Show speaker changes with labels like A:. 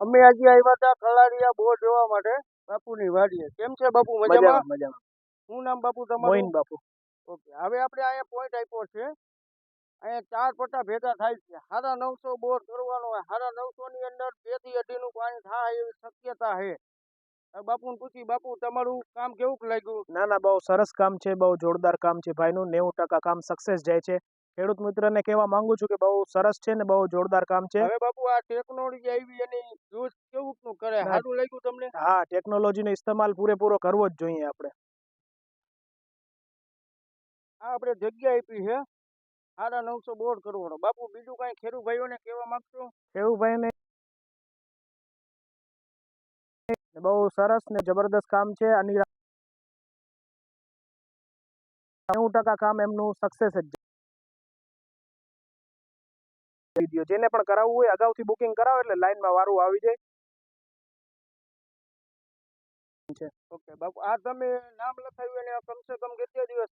A: અમે આજે આવ્યા હતા કલારિયા બોર જોવા માટે બાપુની વાડીએ. કેમ છે બાપુ, મજામાં?
B: મજામાં મજામાં.
A: શું નામ બાપુ તમારું?
B: મોઈન બાપુ.
A: ઓકે, હવે આપણે અહીંયા પોઈન્ટ આપ્યો છે. અહીંયા 4 પટ્ટા ભેગા થાય છે. 950 બોર કરવાનો હોય. 950 ની અંદર 2 થી 2.5 નું પાણી થાય એવી શક્યતા છે. બાપુને પૂછી, બાપુ તમારું કામ કેવું લાગ્યું?
B: ના ના, બહુ સરસ કામ છે, બહુ જોરદાર કામ છે ભાઈનું. 90% કામ સક્સેસ જાય છે. ખેડૂત મિત્રને કહેવા માંગુ છું કે બહુ સરસ છે ને બહુ જોરદાર કામ છે.
A: હવે બાપુ આ ટેકનોલોજી આવી એની યુઝ કેવું કરે,
B: ના,
A: સારું લાગ્યું તમને?
B: હા, ટેકનોલોજીનો ઇસ્તેમાલ પૂરેપૂરો કરવો જ જોઈએ આપણે.
A: આ આપણે જગ્યા આપી છે 950 બોર કરવાનો. બાપુ બીજું કઈ ખેડૂત ભાઈઓને કહેવા માંગશો?
B: ખેડૂત ભાઈને બહુ સરસ ને જબરદસ્ત કામ છે. 90% કામ એમનું સક્સેસ જ જાય. જેને પણ કરાવવું હોય અગાઉથી બુકિંગ કરાવો એટલે લાઈનમાં વારું આવી જાય છે.
A: ઓકે બાપુ, આ તમે નામ લખાવ્યું એને કમસે કમ કેટલા દિવસ